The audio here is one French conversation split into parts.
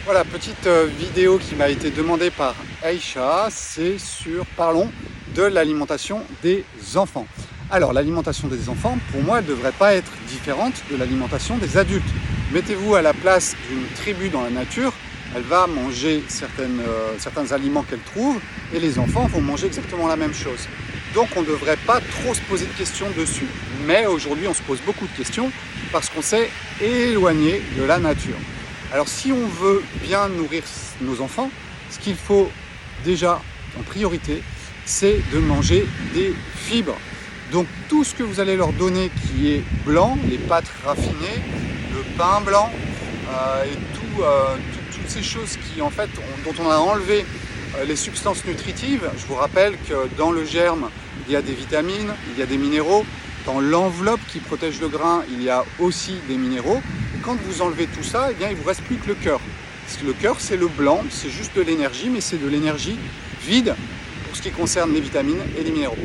Voilà, petite vidéo qui m'a été demandée par Aïcha, c'est sur, parlons de l'alimentation des enfants. Alors, l'alimentation des enfants, pour moi, elle ne devrait pas être différente de l'alimentation des adultes. Mettez-vous à la place d'une tribu dans la nature, elle va manger certains aliments qu'elle trouve, et les enfants vont manger exactement la même chose. Donc on ne devrait pas trop se poser de questions dessus. Mais aujourd'hui, on se pose beaucoup de questions parce qu'on s'est éloigné de la nature. Alors si on veut bien nourrir nos enfants, ce qu'il faut déjà en priorité, c'est de manger des fibres. Donc tout ce que vous allez leur donner qui est blanc, les pâtes raffinées, le pain blanc et toutes ces choses qui en fait dont on a enlevé les substances nutritives. Je vous rappelle que dans le germe, il y a des vitamines, il y a des minéraux. Dans l'enveloppe qui protège le grain, il y a aussi des minéraux. Et quand vous enlevez tout ça, eh bien, il ne vous reste plus que le cœur. Parce que le cœur, c'est le blanc, c'est juste de l'énergie, mais c'est de l'énergie vide pour ce qui concerne les vitamines et les minéraux.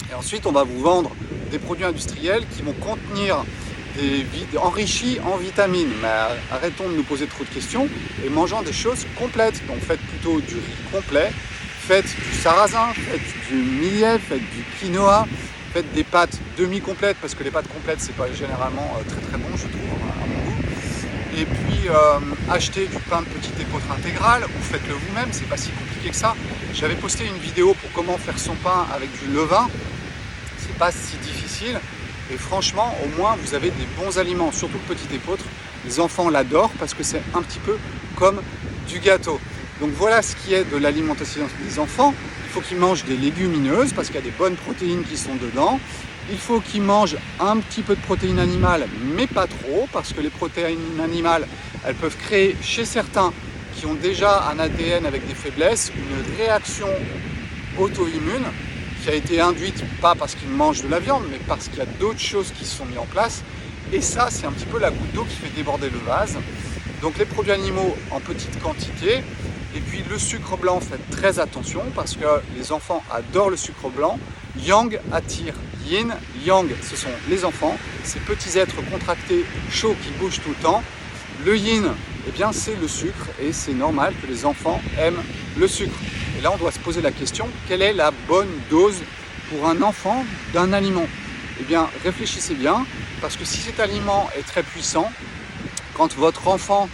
Et ensuite, on va vous vendre des produits industriels qui vont contenir enrichis en vitamines. Mais arrêtons de nous poser trop de questions et mangeons des choses complètes. Donc faites plutôt du riz complet, faites du sarrasin, faites du millet, faites du quinoa, faites des pâtes demi-complètes, parce que les pâtes complètes, c'est pas généralement très très bon, je trouve, à mon goût. Et puis achetez du pain de petite épeautre intégrale, ou faites-le vous-même, c'est pas si compliqué que ça. J'avais posté une vidéo pour comment faire son pain avec du levain, c'est pas si difficile. Et franchement, au moins, vous avez des bons aliments, surtout le petit épeautre. Les enfants l'adorent parce que c'est un petit peu comme du gâteau. Donc voilà ce qui est de l'alimentation des enfants. Il faut qu'ils mangent des légumineuses parce qu'il y a des bonnes protéines qui sont dedans. Il faut qu'ils mangent un petit peu de protéines animales, mais pas trop, parce que les protéines animales, elles peuvent créer chez certains qui ont déjà un ADN avec des faiblesses, une réaction auto-immune qui a été induite pas parce qu'ils mangent de la viande, mais parce qu'il y a d'autres choses qui se sont mises en place. Et ça, c'est un petit peu la goutte d'eau qui fait déborder le vase. Donc les produits animaux en petite quantité. Et puis le sucre blanc, faites très attention parce que les enfants adorent le sucre blanc. Yang attire yin. Yang, ce sont les enfants, ces petits êtres contractés, chauds, qui bougent tout le temps. Le yin, eh bien, c'est le sucre et c'est normal que les enfants aiment le sucre. Et là, on doit se poser la question, quelle est la bonne dose pour un enfant d'un aliment? Eh bien, réfléchissez bien, parce que si cet aliment est très puissant, quand votre enfant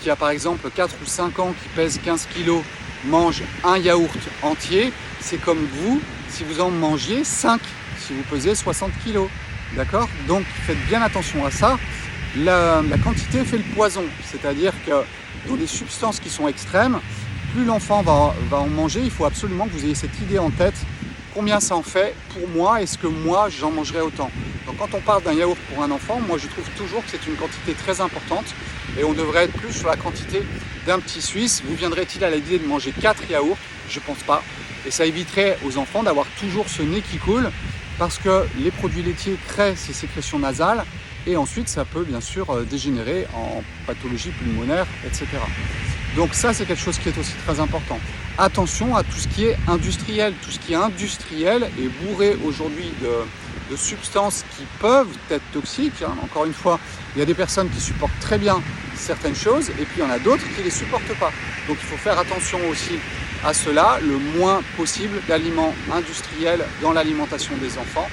qui a par exemple 4 ou 5 ans, qui pèse 15 kg, mange un yaourt entier, c'est comme vous, si vous en mangiez 5, si vous pesez 60 kg. D'accord? Donc, faites bien attention à ça. La quantité fait le poison, c'est-à-dire que dans des substances qui sont extrêmes, plus l'enfant va en manger, il faut absolument que vous ayez cette idée en tête. Combien ça en fait pour moi? Est-ce que moi j'en mangerai autant? Donc quand on parle d'un yaourt pour un enfant, moi je trouve toujours que c'est une quantité très importante et on devrait être plus sur la quantité d'un petit Suisse. Vous viendrait-il à l'idée de manger 4 yaourts? Je pense pas. Et ça éviterait aux enfants d'avoir toujours ce nez qui coule parce que les produits laitiers créent ces sécrétions nasales et ensuite ça peut bien sûr dégénérer en pathologie pulmonaire, etc. Donc ça, c'est quelque chose qui est aussi très important. Attention à tout ce qui est industriel. Tout ce qui est industriel est bourré aujourd'hui de substances qui peuvent être toxiques. Encore une fois, il y a des personnes qui supportent très bien certaines choses et puis il y en a d'autres qui ne les supportent pas. Donc il faut faire attention aussi à cela, le moins possible d'aliments industriels dans l'alimentation des enfants.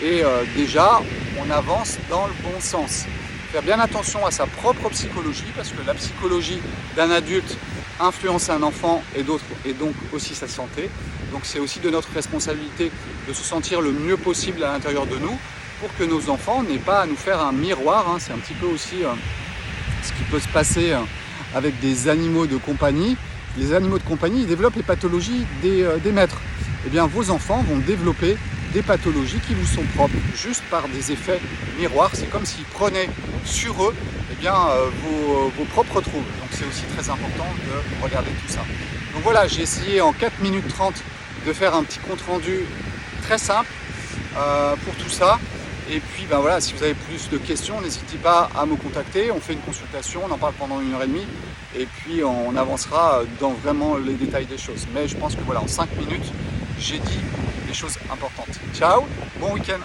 Et déjà, on avance dans le bon sens. Faire bien attention à sa propre psychologie parce que la psychologie d'un adulte influence un enfant et donc aussi sa santé. Donc c'est aussi de notre responsabilité de se sentir le mieux possible à l'intérieur de nous pour que nos enfants n'aient pas à nous faire un miroir. C'est un petit peu aussi ce qui peut se passer avec des animaux de compagnie. Les animaux de compagnie, ils développent les pathologies des maîtres. Eh bien, vos enfants vont développer des pathologies qui vous sont propres, juste par des effets miroirs. C'est comme s'ils prenaient sur eux vos propres troubles. Donc c'est aussi très important de regarder tout ça. Donc voilà, j'ai essayé en 4 minutes 30 de faire un petit compte rendu très simple pour tout ça. Et puis voilà, si vous avez plus de questions, n'hésitez pas à me contacter. On fait une consultation, on en parle pendant 1h30 et puis on avancera dans vraiment les détails des choses. Mais je pense que voilà, en 5 minutes, j'ai dit les choses importantes. Ciao, bon week-end.